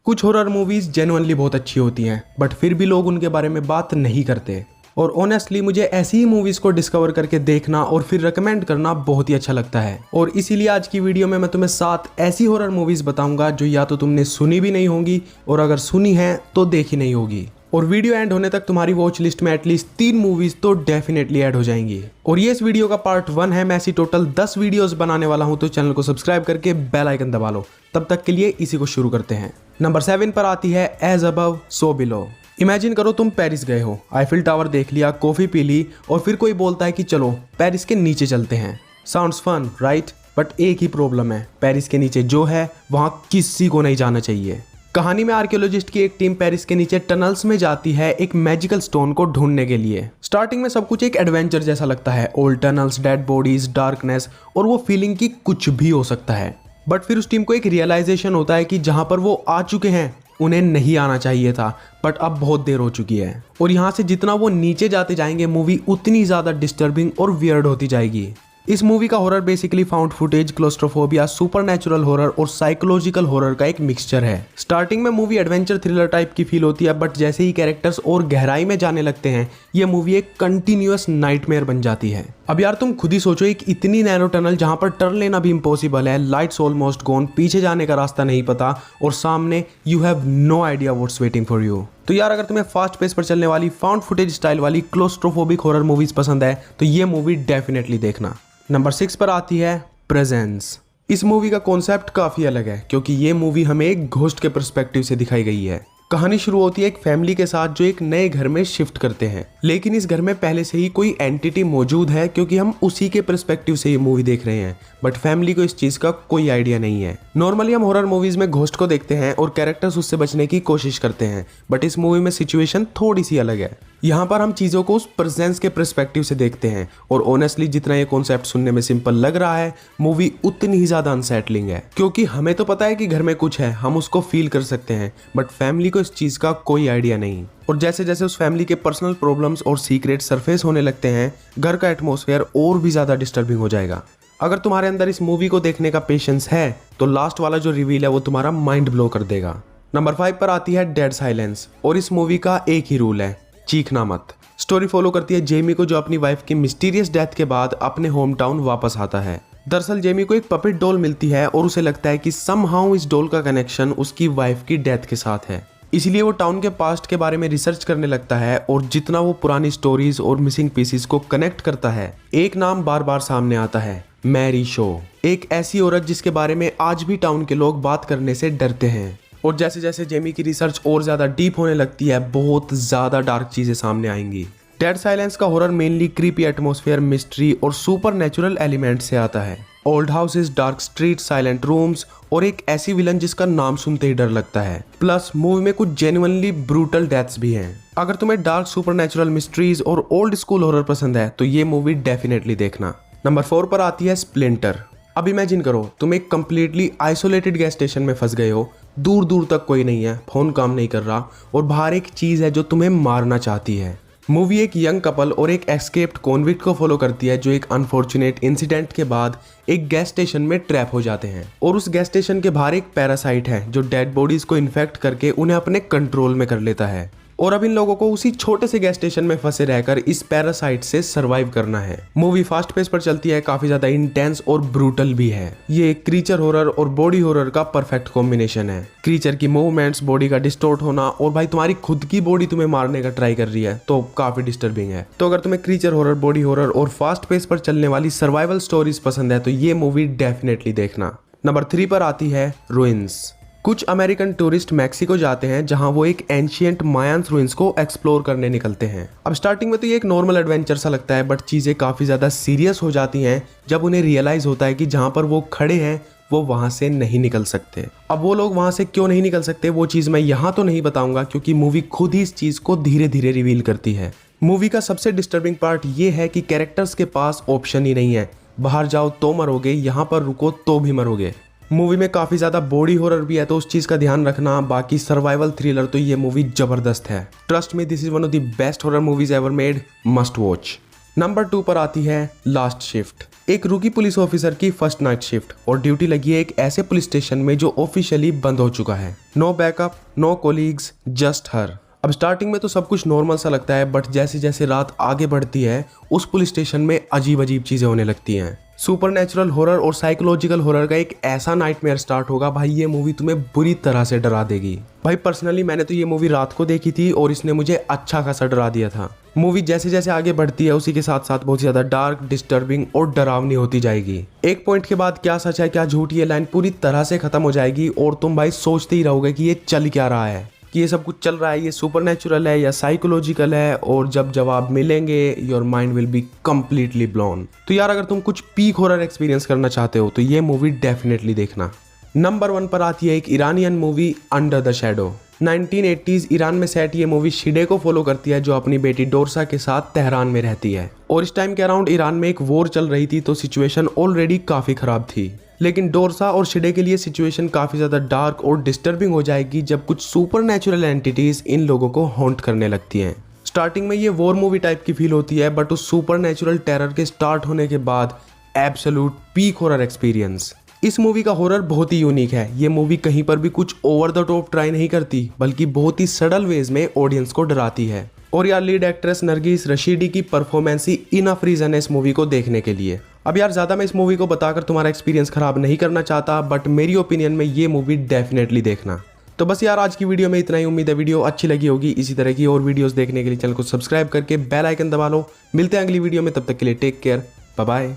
कुछ horror movies genuinely बहुत अच्छी होती हैं बट फिर भी लोग उनके बारे में बात नहीं करते। और ऑनेस्टली मुझे ऐसी ही मूवीज को डिस्कवर करके देखना और फिर रिकमेंड करना बहुत ही अच्छा लगता है। और इसीलिए आज की वीडियो में मैं तुम्हें 7 ऐसी हॉरर मूवीज बताऊंगा जो या तो तुमने सुनी भी नहीं होंगी और अगर सुनी है तो देखी नहीं होगी। और वीडियो एंड होने तक तुम्हारी वॉच लिस्ट में एटलीस्ट 3 मूवीज तो डेफिनेटली ऐड हो जाएंगी। और ये इस वीडियो का पार्ट 1 है। मैं ऐसी टोटल 10 वीडियोस बनाने वाला हूं, तो चैनल को सब्सक्राइब करके बेल आइकन दबा लो। तब तक के लिए इसी को शुरू करते हैं। नंबर 7 पर आती है as above so below. Imagine करो तुम पेरिस गए हो, आईफिल टावर देख लिया, कॉफी पी ली और फिर कोई बोलता है कि चलो पेरिस के नीचे चलते हैं। साउंड्स फन राइट, बट एक ही प्रॉब्लम है, पेरिस के नीचे जो है वहां किसी को नहीं जाना चाहिए। कहानी में आर्कियोलॉजिस्ट की एक टीम पेरिस के नीचे टनल्स में जाती है एक मैजिकल स्टोन को ढूंढने के लिए। स्टार्टिंग में सब कुछ एक एडवेंचर जैसा लगता है, old tunnels, dead bodies, darkness और वो फीलिंग की कुछ भी हो सकता है। बट फिर उस टीम को एक रियलाइजेशन होता है कि जहां पर वो आ चुके हैं उन्हें नहीं आना चाहिए था, बट अब बहुत देर हो चुकी है। और यहाँ से जितना वो नीचे जाते जाएंगे मूवी उतनी ज्यादा डिस्टर्बिंग और वियर्ड होती जाएगी। इस मूवी का horror basically found footage, claustrophobia, supernatural horror और साइकोलॉजिकल हॉरर का एक मिक्सचर है। स्टार्टिंग में मूवी एडवेंचर थ्रिलर टाइप की फील होती है, बट जैसे ही कैरेक्टर्स और गहराई में जाने लगते हैं ये मूवी एक कंटिन्यूअस नाइटमेयर बन जाती है। अब यार तुम खुद ही सोचो, एक इतनी नैरो टनल जहां पर टर्न लेना भी इम्पॉसिबल है, लाइट्स ऑलमोस्ट गॉन, पीछे जाने का रास्ता नहीं पता और सामने you have no idea what's waiting for you. तो यार अगर तुम्हें फास्ट पेस पर चलने वाली फाउंड फुटेज स्टाइल वाली क्लोस्ट्रोफोबिक हॉरर मूवीज पसंद है तो ये मूवी डेफिनेटली देखना। नंबर 6 पर आती है प्रेजेंस। इस मूवी का कॉन्सेप्ट काफी अलग है क्योंकि ये मूवी हमें एक घोस्ट के पर्सपेक्टिव से दिखाई गई है। कहानी शुरू होती है एक फैमिली के साथ जो एक नए घर में शिफ्ट करते हैं, लेकिन इस घर में पहले से ही कोई एंटिटी मौजूद है क्योंकि हम उसी के पर्सपेक्टिव से ये मूवी देख रहे हैं। बट फैमिली को इस चीज का कोई आइडिया नहीं है। नॉर्मली हम हॉरर मूवीज में घोस्ट को देखते हैं और कैरेक्टर्स उससे बचने की कोशिश करते हैं, बट इस मूवी में सिचुएशन थोड़ी सी अलग है। यहाँ पर हम चीजों को उस प्रेजेंस के पर्सपेक्टिव से देखते हैं। और ऑनेस्टली जितना ये कॉन्सेप्ट सुनने में सिंपल लग रहा है, मूवी उतनी ही ज्यादा अनसेटलिंग है क्योंकि हमें तो पता है कि घर में कुछ है, हम उसको फील कर सकते हैं, बट फैमिली को इस चीज का कोई आइडिया नहीं। और जैसे जैसे उस फैमिली के पर्सनल प्रॉब्लम्स और सीक्रेट सरफेस होने लगते हैं, घर का एटमॉस्फेयर और भी ज्यादा डिस्टर्बिंग हो जाएगा। अगर तुम्हारे अंदर इस मूवी को देखने का पेशेंस है तो लास्ट वाला जो रिवील है वो तुम्हारा माइंड ब्लो कर देगा। नंबर 5 पर आती है डेड साइलेंस। और इस मूवी का एक ही रूल है, चीखना मत। स्टोरी फॉलो करती है जेमी को जो अपनी वाइफ की मिस्टीरियस डेथ के बाद अपने होम टाउन वापस आता है। दरअसल जेमी को एक पपेट डॉल मिलती है और उसे लगता है कि समहाउ इस डॉल का कनेक्शन उसकी वाइफ की डेथ के साथ है। इसलिए वो टाउन के पास्ट के बारे में रिसर्च करने लगता है और जितना वो पुरानी स्टोरीज और मिसिंग पीसेस को कनेक्ट करता है, एक नाम बार बार सामने आता है, मैरी शो। एक ऐसी औरत जिसके बारे में आज भी टाउन के लोग बात करने से डरते हैं। और जैसे जैसे जेमी की रिसर्च और ज्यादा डीप होने लगती है, बहुत ज्यादा डार्क चीजें सामने आएंगी। डेड साइलेंस का horror mainly creepy atmosphere, mystery और सुपरनैचुरल एलिमेंट से आता है। Old houses, dark street, silent rooms और एक ऐसी विलन जिसका नाम सुनते ही डर लगता है। प्लस मूवी में कुछ जेन्युइनली ब्रूटल डेथ्स भी हैं। अगर तुम्हें डार्क सुपरनैचुरल मिस्ट्रीज और ओल्ड स्कूल हॉरर पसंद है तो ये मूवी डेफिनेटली देखना। नंबर 4 पर आती है स्प्लिंटर। अब इमेजिन करो तुम एक कंप्लीटली आइसोलेटेड गैस स्टेशन में फंस गए हो, दूर दूर तक कोई नहीं है, फोन काम नहीं कर रहा और बाहर एक चीज है जो तुम्हें मारना चाहती है। मूवी एक यंग कपल और एक एस्केप्ड कॉन्विक्ट को फॉलो करती है जो एक अनफॉर्चुनेट इंसिडेंट के बाद एक गैस स्टेशन में ट्रैप हो जाते हैं। और उस गैस स्टेशन के बाहर एक पैरासाइट है जो डेड बॉडीज को इन्फेक्ट करके उन्हें अपने कंट्रोल में कर लेता है। और अब इन लोगों को उसी छोटे से गैस स्टेशन में फंसे रहकर इस पैरासाइट से सरवाइव करना है। मूवी फास्ट पेस पर चलती है, काफी ज्यादा इंटेंस और ब्रूटल भी है। ये क्रीचर हॉरर और बॉडी हॉरर का परफेक्ट कॉम्बिनेशन है। क्रीचर की मूवमेंट्स, बॉडी का डिस्टॉर्ट होना और भाई तुम्हारी खुद की बॉडी तुम्हें मारने का ट्राई कर रही है तो काफी डिस्टर्बिंग है। तो अगर तुम्हें क्रीचर हॉरर, बॉडी हॉरर और फास्ट पेस पर चलने वाली सर्वाइवल स्टोरीज पसंद है तो ये मूवी डेफिनेटली देखना। नंबर 3 पर आती है रुइंस। कुछ अमेरिकन टूरिस्ट मैक्सिको जाते हैं जहां वो एक एंशिएंट मायंस रूइंस को एक्सप्लोर करने निकलते हैं। अब स्टार्टिंग में तो ये एक नॉर्मल एडवेंचर सा लगता है, बट चीजें काफी ज्यादा सीरियस हो जाती हैं जब उन्हें रियलाइज होता है कि जहां पर वो खड़े हैं वो वहां से नहीं निकल सकते। अब वो लोग वहां से क्यों नहीं निकल सकते वो चीज मैं यहाँ तो नहीं बताऊंगा क्योंकि मूवी खुद ही इस चीज को धीरे धीरे रिवील करती है। मूवी का सबसे डिस्टर्बिंग पार्ट ये है कि कैरेक्टर्स के पास ऑप्शन ही नहीं है, बाहर जाओ तो मरोगे, यहाँ पर रुको तो भी मरोगे। मूवी में काफी ज्यादा बॉडी हॉरर भी है तो उस चीज का ध्यान रखना। बाकी सर्वाइवल थ्रिलर तो ये मूवी जबरदस्त है। Trust me, this is one of the best horror movies ever made, must watch. Number 2 पर आती है लास्ट शिफ्ट। एक रूकी पुलिस ऑफिसर की फर्स्ट नाइट शिफ्ट और ड्यूटी लगी है एक ऐसे पुलिस स्टेशन में जो ऑफिशियली बंद हो चुका है। No backup, no colleagues, just her. अब स्टार्टिंग में तो सब कुछ नॉर्मल सा लगता है, बट जैसे जैसे रात आगे बढ़ती है उस पुलिस स्टेशन में अजीब अजीब चीजें होने लगती हैं। सुपरनैचुरल हॉरर और साइकोलॉजिकल हॉरर का एक ऐसा नाइटमेयर स्टार्ट होगा भाई, ये मूवी तुम्हें बुरी तरह से डरा देगी। भाई पर्सनली मैंने तो ये मूवी रात को देखी थी और इसने मुझे अच्छा खासा डरा दिया था। मूवी जैसे जैसे आगे बढ़ती है उसी के साथ साथ बहुत ज्यादा डार्क, डिस्टर्बिंग और डरावनी होती जाएगी। एक पॉइंट के बाद क्या सच है क्या झूठ ये लाइन पूरी तरह से खत्म हो जाएगी और तुम भाई सोचते ही रहोगे कि ये चल क्या रहा है, कि ये सब कुछ चल रहा है, ये सुपरनैचुरल है या साइकोलॉजिकल है, और जब जवाब मिलेंगे your mind will be completely blown. तो यार अगर तुम कुछ पीक हॉरर एक्सपीरियंस करना चाहते हो तो ये मूवी डेफिनेटली देखना। नंबर 1 पर आती है एक Iranian movie under the shadow. 1980s Iran में सेट ये मूवी शिडे को फॉलो करती है जो अपनी बेटी डोरसा के साथ तेहरान में रहती है। और इस टाइम के अराउंड ईरान में एक वॉर चल रही थी तो सिचुएशन ऑलरेडी काफी खराब थी। लेकिन डोरसा और शिडे के लिए सिचुएशन काफी ज्यादा डार्क और डिस्टर्बिंग हो जाएगी जब कुछ सुपरनैचुरल एंटिटीज इन लोगों को हॉन्ट करने लगती हैं। स्टार्टिंग में ये वॉर मूवी टाइप की फील होती है, बट उस सुपरनैचुरल टेरर के स्टार्ट होने के बाद एब्सोल्यूट पीक हॉरर एक्सपीरियंस। इस मूवी का हॉरर बहुत ही यूनिक है। ये मूवी कहीं पर भी कुछ ओवर द टॉप ट्राई नहीं करती, बल्कि बहुत ही सडल वेज में ऑडियंस को डराती है। और यार लीड एक्ट्रेस नरगिस रशीदी की परफॉर्मेंस ही इनफ रीजन है इस मूवी को देखने के लिए। अब यार ज्यादा मैं इस मूवी को बताकर तुम्हारा एक्सपीरियंस खराब नहीं करना चाहता, बट मेरी ओपिनियन में ये मूवी डेफिनेटली देखना। तो बस यार आज की वीडियो में इतना ही। उम्मीद है वीडियो अच्छी लगी होगी। इसी तरह की और वीडियोस देखने के लिए चैनल को सब्सक्राइब करके बेल आइकन दबा लो। मिलते हैं अगली वीडियो में, तब तक के लिए टेक केयर, बाय बाय।